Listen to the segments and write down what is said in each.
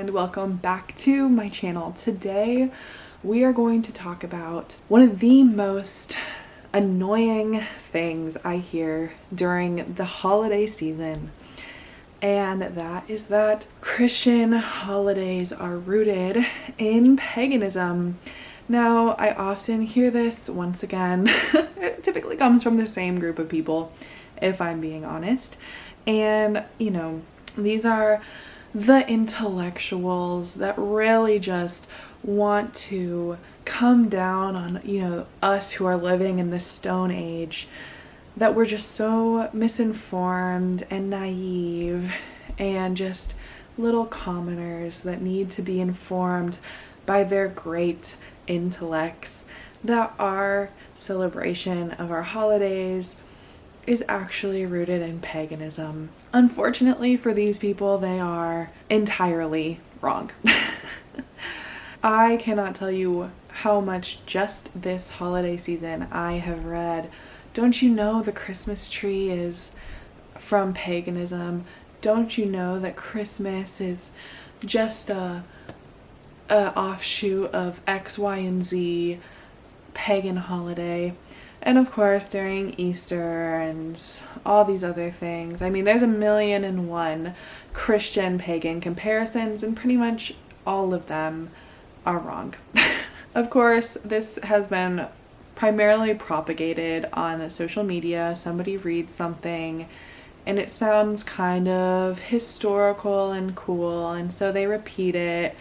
and welcome back to my channel. Today we are going to talk about one of the most annoying things I hear during the holiday season, and that is that Christian holidays are rooted in paganism. Now, I often hear this once again. It typically comes from the same group of people, if I'm being honest. And, these are the intellectuals that really just want to come down on, us who are living in the Stone Age, that we're just so misinformed and naive and just little commoners that need to be informed by their great intellects, that our celebration of our holidays is actually rooted in paganism. Unfortunately for these people, they are entirely wrong. I cannot tell you how much just this holiday season I have read, "Don't you know the Christmas tree is from paganism? Don't you know that Christmas is just a offshoot of X, Y, and Z pagan holiday?" And of course, during Easter and all these other things, there's 1,000,001 Christian pagan comparisons, and pretty much all of them are wrong. Of course, this has been primarily propagated on social media. Somebody reads something and it sounds kind of historical and cool, and so they repeat it,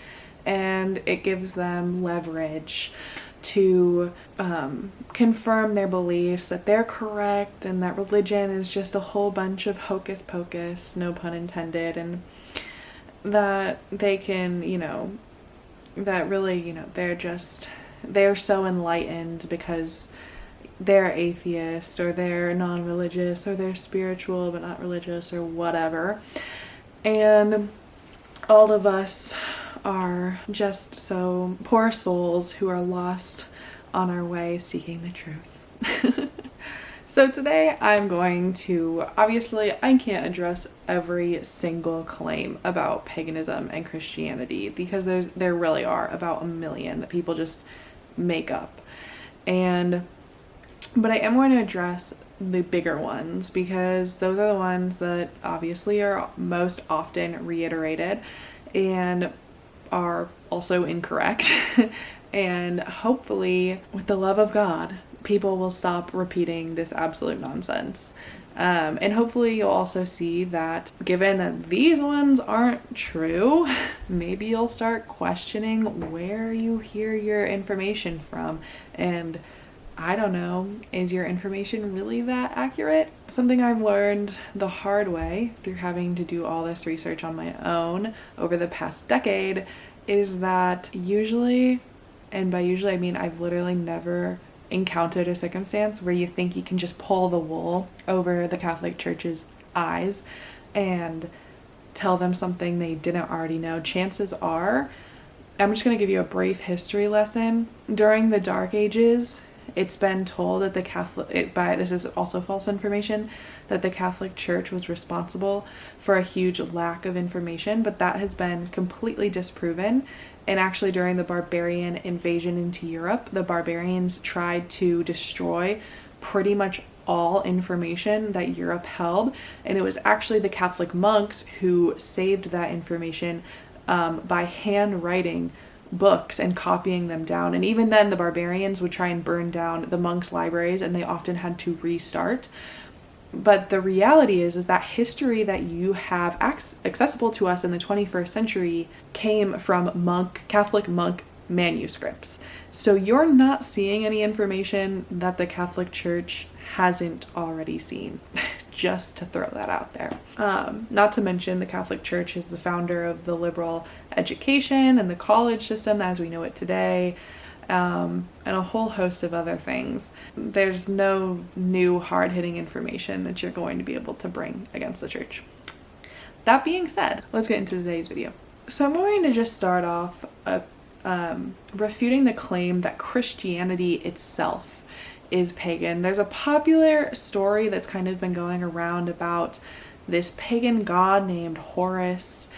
and it gives them leverage to confirm their beliefs that they're correct and that religion is just a whole bunch of hocus pocus, no pun intended, and that they can, that really, they're so enlightened because they're atheist, or they're non-religious, or they're spiritual but not religious, or whatever. And all of us are just so poor souls who are lost on our way seeking the truth. So today I'm going to, obviously I can't address every single claim about paganism and Christianity, because there really are about 1,000,000 that people just make up. But I am going to address the bigger ones, because those are the ones that obviously are most often reiterated and are also incorrect. And hopefully, with the love of God, people will stop repeating this absolute nonsense. And hopefully you'll also see that given that these ones aren't true, maybe you'll start questioning where you hear your information from. And I don't know, is your information really that accurate? Something I've learned the hard way through having to do all this research on my own over the past decade is that usually, and by usually I mean I've literally never encountered a circumstance where you think you can just pull the wool over the Catholic Church's eyes and tell them something they didn't already know. Chances are, I'm just going to give you a brief history lesson. During the Dark Ages, it's been told that this is also false information, that the Catholic Church was responsible for a huge lack of information, but that has been completely disproven. And actually, during the barbarian invasion into Europe, the barbarians tried to destroy pretty much all information that Europe held, and it was actually the Catholic monks who saved that information by handwriting books and copying them down. And even then, the barbarians would try and burn down the monks' libraries, and they often had to restart. But the reality is that history that you have accessible to us in the 21st century came from Catholic monk manuscripts. So you're not seeing any information that the Catholic Church hasn't already seen. Just to throw that out there. Not to mention the Catholic Church is the founder of the liberal education and the college system as we know it today, and a whole host of other things. There's no new hard-hitting information that you're going to be able to bring against the church. That being said, let's get into today's video. So I'm going to just start off refuting the claim that Christianity itself is pagan. There's a popular story that's kind of been going around about this pagan god named Horus,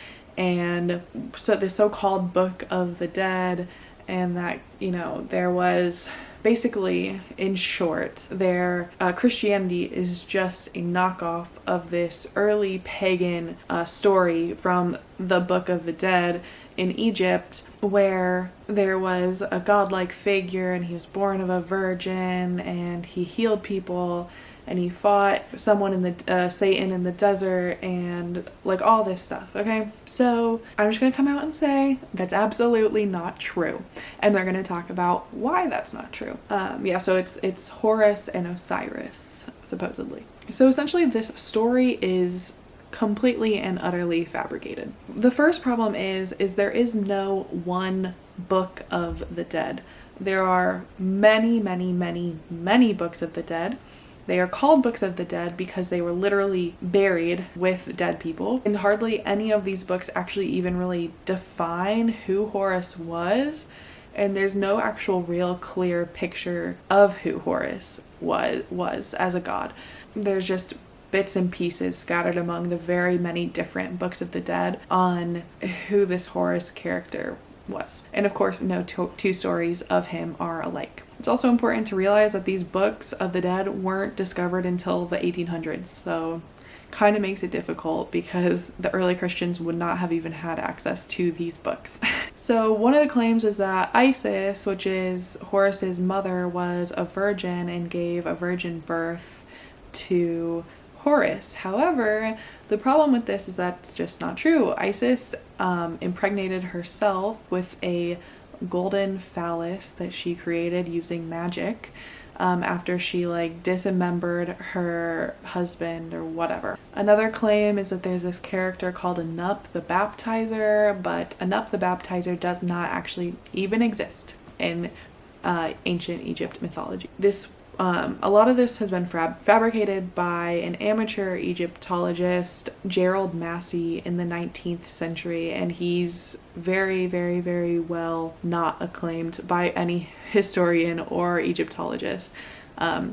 and so the so-called Book of the Dead, and that, you know, there was basically, in short, their Christianity is just a knockoff of this early pagan story from the Book of the Dead in Egypt, where there was a godlike figure and he was born of a virgin and he healed people and he fought someone in the Satan in the desert, and like all this stuff. Okay, so I'm just gonna come out and say that's absolutely not true, and they're gonna talk about why that's not true. So it's Horus and Osiris, supposedly. So essentially this story is completely and utterly fabricated. The first problem is there is no one Book of the Dead. There are many books of the dead. They are called Books of the Dead because they were literally buried with dead people. And hardly any of these books actually even really define who Horus was. And there's no actual real clear picture of who Horus was as a god. There's just bits and pieces scattered among the very many different Books of the Dead on who this Horus character was. And of course, no two stories of him are alike. It's also important to realize that these Books of the Dead weren't discovered until the 1800s, so kind of makes it difficult because the early Christians would not have even had access to these books. So one of the claims is that Isis, which is Horus's mother, was a virgin and gave a virgin birth to Horus. However, the problem with this is that's just not true. Isis impregnated herself with a golden phallus that she created using magic after she dismembered her husband or whatever. Another claim is that there's this character called Anup the Baptizer, but Anup the Baptizer does not actually even exist in ancient Egypt mythology. A lot of this has been fabricated by an amateur Egyptologist, Gerald Massey, in the 19th century, and he's very well not acclaimed by any historian or Egyptologist.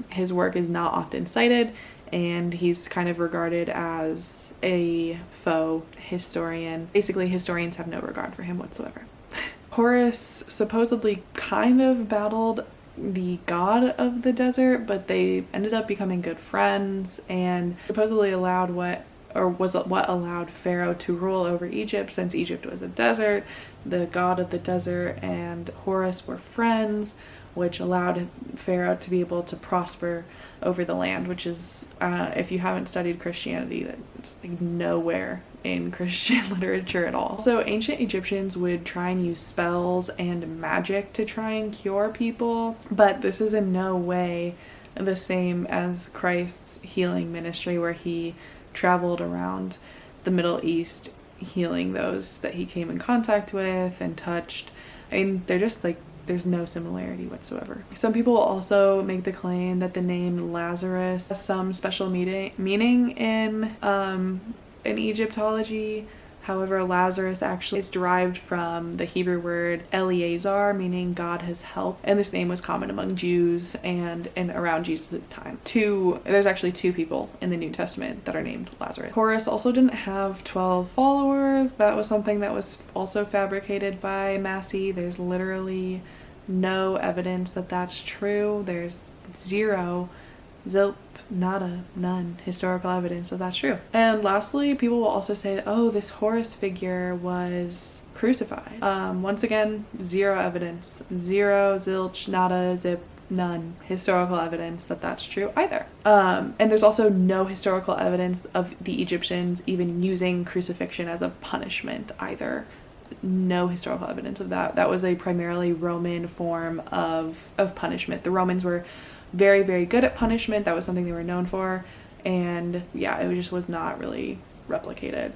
His work is not often cited, and he's kind of regarded as a faux historian. Basically, historians have no regard for him whatsoever. Horus supposedly kind of battled the god of the desert, but they ended up becoming good friends, and supposedly allowed what allowed Pharaoh to rule over Egypt, since Egypt was a desert. The god of the desert and Horus were friends, which allowed Pharaoh to be able to prosper over the land, which is, if you haven't studied Christianity, that's nowhere in Christian literature at all. So ancient Egyptians would try and use spells and magic to try and cure people, but this is in no way the same as Christ's healing ministry, where he traveled around the Middle East healing those that he came in contact with and touched. I mean, they're just there's no similarity whatsoever. Some people also make the claim that the name Lazarus has some special meaning in Egyptology. However, Lazarus actually is derived from the Hebrew word Eleazar, meaning God has helped, and this name was common among Jews and around Jesus' time. There's actually two people in the New Testament that are named Lazarus. Horus also didn't have 12 followers. That was something that was also fabricated by Massey. There's literally no evidence that that's true. There's zero, zilp, nada, none historical evidence that that's true. And lastly, people will also say that, oh, this Horus figure was crucified. Once again, zero evidence. Zero, zilch, nada, zip, none historical evidence that that's true either. And there's also no historical evidence of the Egyptians even using crucifixion as a punishment either. No historical evidence of that. That was a primarily Roman form of punishment. The Romans were very good at punishment. That was something they were known for, and yeah, it just was not really replicated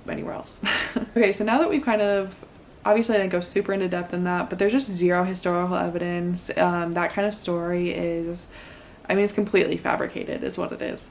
anywhere else. Okay, so now that we've kind of, obviously I didn't go super into depth in that, but there's just zero historical evidence. That kind of story is, it's completely fabricated is what it is.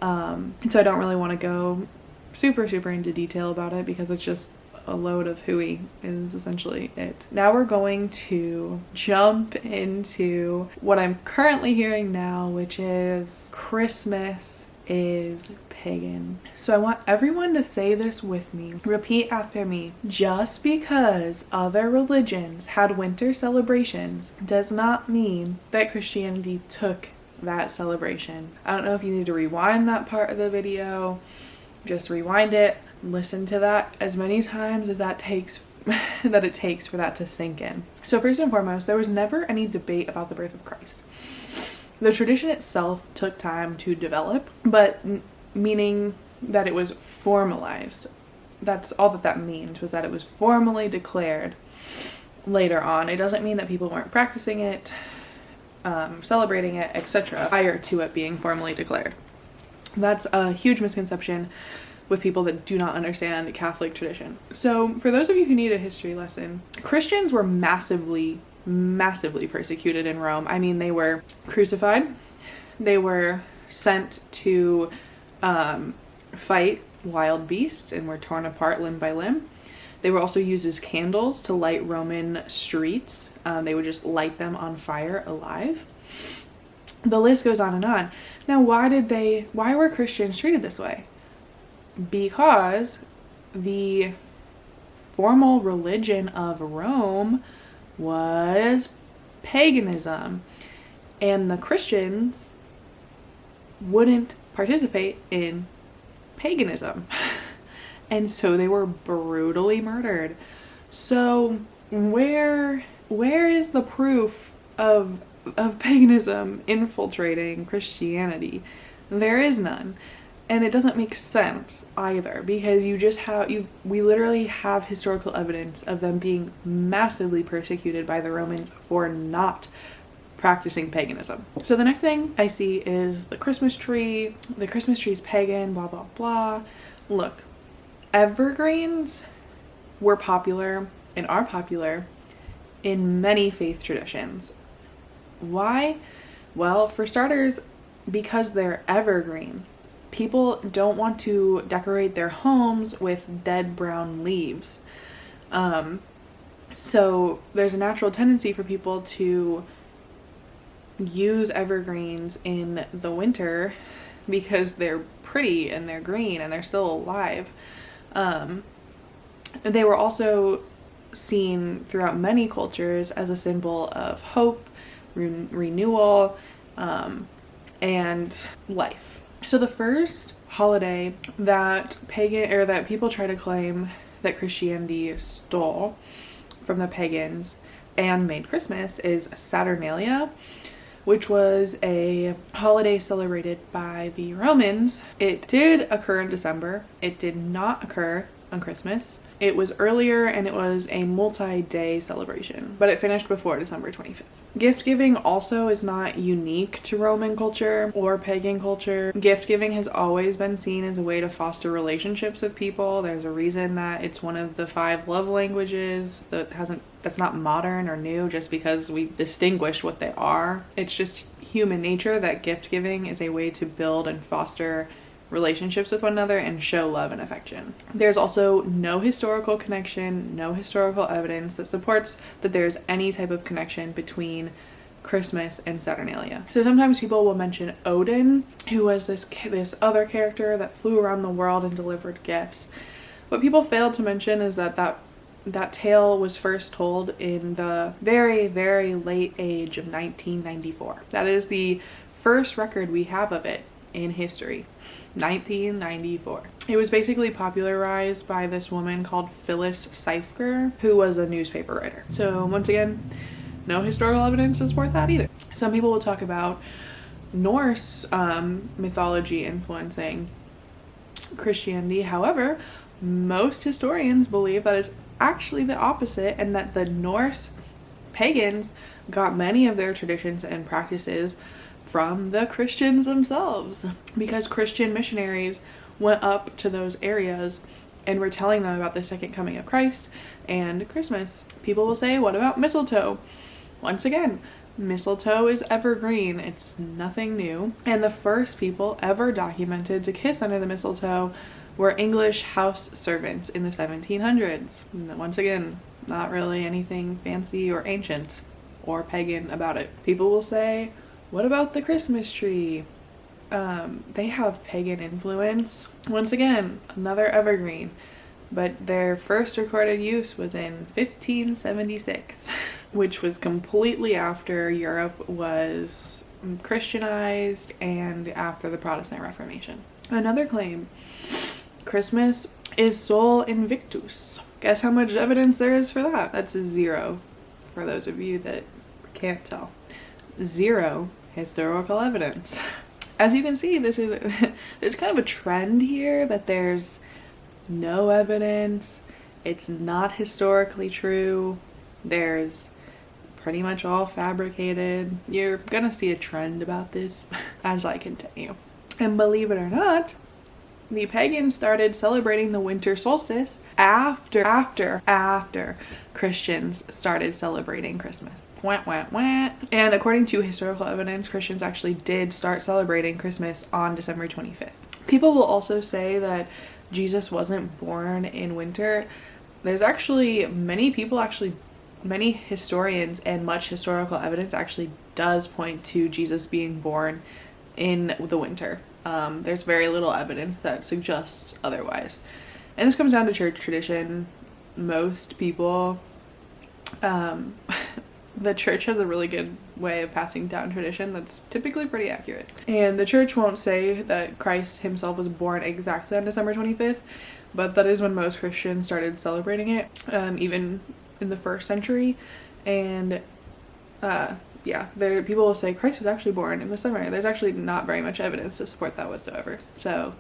And so I don't really want to go super into detail about it because it's just a load of hooey is essentially it. Now we're going to jump into what I'm currently hearing now, which is Christmas is pagan. So I want everyone to say this with me. Repeat after me. Just because other religions had winter celebrations does not mean that Christianity took that celebration. I don't know if you need to rewind that part of the video. Just rewind it. Listen to that as many times as that takes that it takes for that to sink in. So first and foremost, there was never any debate about the birth of Christ. The tradition itself took time to develop, but meaning that it was formalized. That's all that means, was that it was formally declared later on. It doesn't mean that people weren't practicing it, celebrating it, etc. prior to it being formally declared. That's a huge misconception with people that do not understand Catholic tradition. So for those of you who need a history lesson, Christians were massively persecuted in Rome. I mean, they were crucified. They were sent to fight wild beasts and were torn apart limb by limb. They were also used as candles to light Roman streets. They would just light them on fire alive. The list goes on and on. Now, why were Christians treated this way? Because the formal religion of Rome was paganism, and the Christians wouldn't participate in paganism, and so they were brutally murdered. So where is the proof of paganism infiltrating Christianity? There is none. And it doesn't make sense either, because we literally have historical evidence of them being massively persecuted by the Romans for not practicing paganism. So the next thing I see is the Christmas tree. The Christmas tree is pagan, blah, blah, blah. Look, evergreens were popular and are popular in many faith traditions. Why? Well, for starters, because they're evergreen. People don't want to decorate their homes with dead brown leaves. So there's a natural tendency for people to use evergreens in the winter because they're pretty and they're green and they're still alive. They were also seen throughout many cultures as a symbol of hope, renewal, and life. So the first holiday that people try to claim that Christianity stole from the pagans and made Christmas is Saturnalia, which was a holiday celebrated by the Romans. It did occur in December. It did not occur on Christmas. It was earlier and it was a multi-day celebration, but it finished before December 25th. Gift giving also is not unique to Roman culture or pagan culture. Gift giving has always been seen as a way to foster relationships with people. There's a reason that it's one of the 5 love languages that's not modern or new just because we distinguish what they are. It's just human nature that gift giving is a way to build and foster relationships with one another and show love and affection. There's also no historical connection, no historical evidence that supports that there's any type of connection between Christmas and Saturnalia. So sometimes people will mention Odin, who was this other character that flew around the world and delivered gifts. What people failed to mention is that tale was first told in the very, very late age of 1994. That is the first record we have of it in history. 1994. It was basically popularized by this woman called Phyllis Seifger, who was a newspaper writer. So once again, no historical evidence to support that either. Some people will talk about Norse mythology influencing Christianity. However, most historians believe that it's actually the opposite, and that the Norse pagans got many of their traditions and practices from the Christians themselves, because Christian missionaries went up to those areas and were telling them about the second coming of Christ and Christmas. People will say, what about mistletoe? Once again, mistletoe is evergreen. It's nothing new. And the first people ever documented to kiss under the mistletoe were English house servants in the 1700s. Once again, not really anything fancy or ancient or pagan about it. People will say, what about the Christmas tree? they have pagan influence. Once again, another evergreen, but their first recorded use was in 1576, which was completely after Europe was Christianized and after the Protestant Reformation. Another claim, Christmas is Sol Invictus. Guess how much evidence there is for that? That's a 0, for those of you that can't tell. 0 historical evidence. As you can see, there's kind of a trend here that there's no evidence, it's not historically true, there's pretty much all fabricated. You're gonna see a trend about this as I continue. And believe it or not, the pagans started celebrating the winter solstice after Christians started celebrating Christmas. Wah, wah, wah. And according to historical evidence, Christians actually did start celebrating Christmas on December 25th. People will also say that Jesus wasn't born in winter. There's actually many historians and much historical evidence actually does point to Jesus being born in the winter. There's very little evidence that suggests otherwise. And this comes down to church tradition. Most people, the church has a really good way of passing down tradition that's typically pretty accurate. And the church won't say that Christ himself was born exactly on December 25th, but that is when most Christians started celebrating it, even in the first century. And people will say Christ was actually born in the summer. There's actually not very much evidence to support that whatsoever. So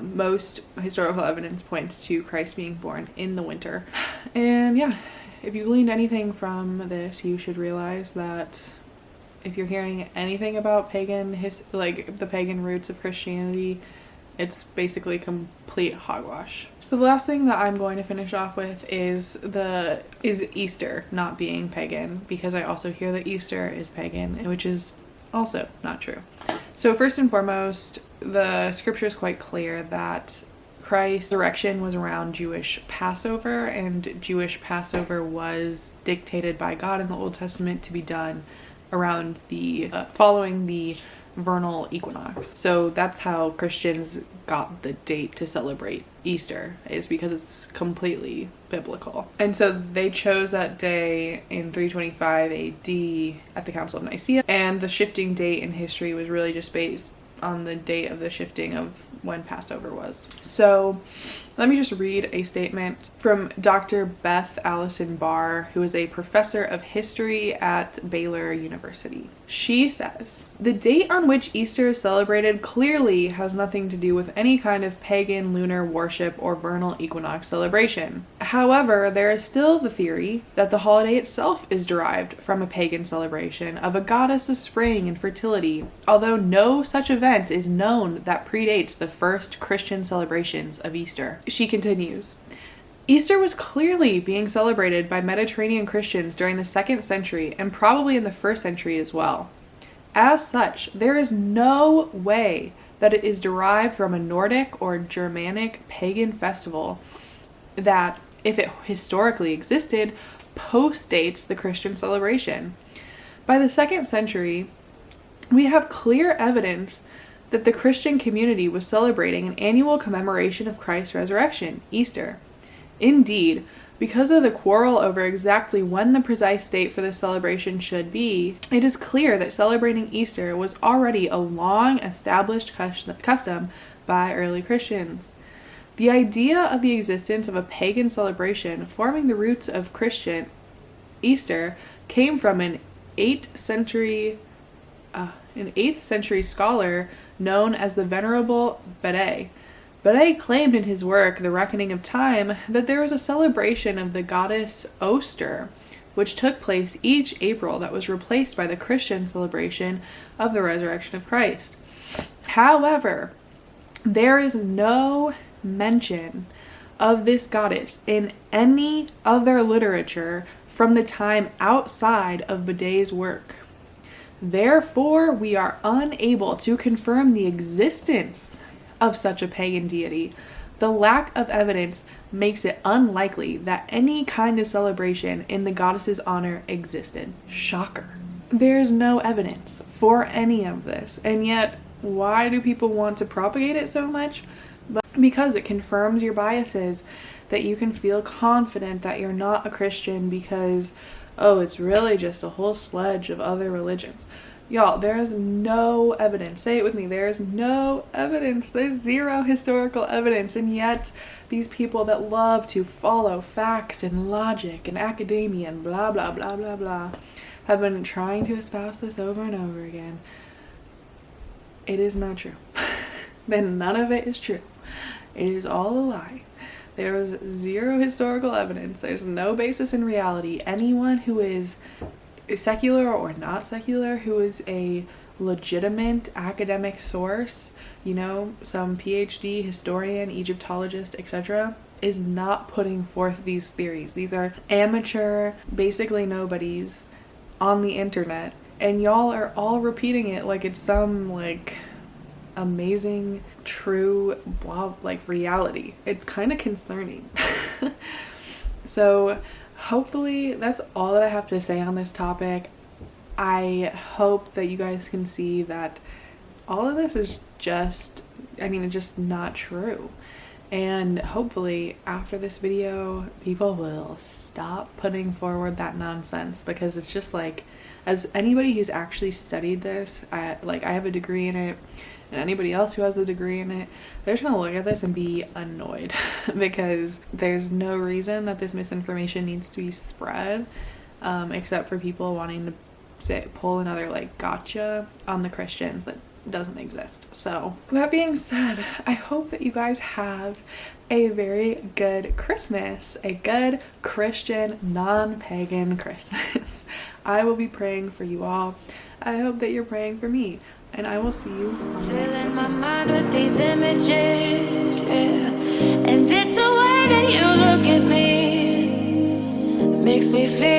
most historical evidence points to Christ being born in the winter. And yeah, if you gleaned anything from this, you should realize that if you're hearing anything about the pagan roots of Christianity, it's basically complete hogwash. So the last thing that I'm going to finish off with is Easter not being pagan, because I also hear that Easter is pagan, which is also not true. So first and foremost, the scripture is quite clear that Christ's resurrection was around Jewish Passover, and Jewish Passover was dictated by God in the Old Testament to be done around following the vernal equinox. So that's how Christians got the date to celebrate Easter, is because it's completely biblical. And so they chose that day in 325 AD at the Council of Nicaea, and the shifting date in history was really just based on the date of the shifting of when Passover was. So let me just read a statement from Dr. Beth Allison Barr, who is a professor of history at Baylor University. She says, "The date on which Easter is celebrated clearly has nothing to do with any kind of pagan lunar worship or vernal equinox celebration. However, there is still the theory that the holiday itself is derived from a pagan celebration of a goddess of spring and fertility, although no such event is known that predates the first Christian celebrations of Easter." She continues, "Easter was clearly being celebrated by Mediterranean Christians during the 2nd century and probably in the 1st century as well. As such, there is no way that it is derived from a Nordic or Germanic pagan festival that, if it historically existed, postdates the Christian celebration. By the 2nd century, we have clear evidence that the Christian community was celebrating an annual commemoration of Christ's resurrection, Easter. Indeed, because of the quarrel over exactly when the precise date for the celebration should be, it is clear that celebrating Easter was already a long-established custom by early Christians. The idea of the existence of a pagan celebration forming the roots of Christian Easter came from an 8th century scholar known as the Venerable Bede. Bede claimed in his work, The Reckoning of Time, that there was a celebration of the goddess Oster, which took place each April that was replaced by the Christian celebration of the resurrection of Christ. However, there is no mention of this goddess in any other literature from the time outside of Bede's work. Therefore, we are unable to confirm the existence of such a pagan deity. The lack of evidence makes it unlikely that any kind of celebration in the goddess's honor existed." Shocker. There's no evidence for any of this, and yet Why do people want to propagate it so much? But because it confirms your biases, that you can feel confident that you're not a Christian because, oh, it's really just a whole sledge of other religions. Y'all, there is no evidence. Say it with me. There is no evidence. There's zero historical evidence. And yet, these people that love to follow facts and logic and academia and blah, blah, blah, blah, blah, have been trying to espouse this over and over again. It is not true. Then none of it is true. It is all a lie. There is zero historical evidence. There's no basis in reality. Anyone who is secular or not secular, who is a legitimate academic source, you know, some PhD, historian, Egyptologist, etc., is not putting forth these theories. These are amateur, basically nobodies on the internet, and y'all are all repeating it like it's some like amazing, true, blah, like reality. It's kind of concerning. So hopefully that's all that I have to say on this topic. I hope that you guys can see that all of this is just, it's just not true. And hopefully after this video, people will stop putting forward that nonsense, because it's just like, as anybody who's actually studied this, I have a degree in it, and anybody else who has the degree in it, they're just gonna look at this and be annoyed because there's no reason that this misinformation needs to be spread, except for people wanting to pull another like gotcha on the Christians that doesn't exist. So that being said, I hope that you guys have a very good Christmas, a good Christian, non-pagan Christmas. I will be praying for you all. I hope that you're praying for me, and I will see you on the next video. Filling my mind with these images, yeah. And it's the way that you look at me makes me feel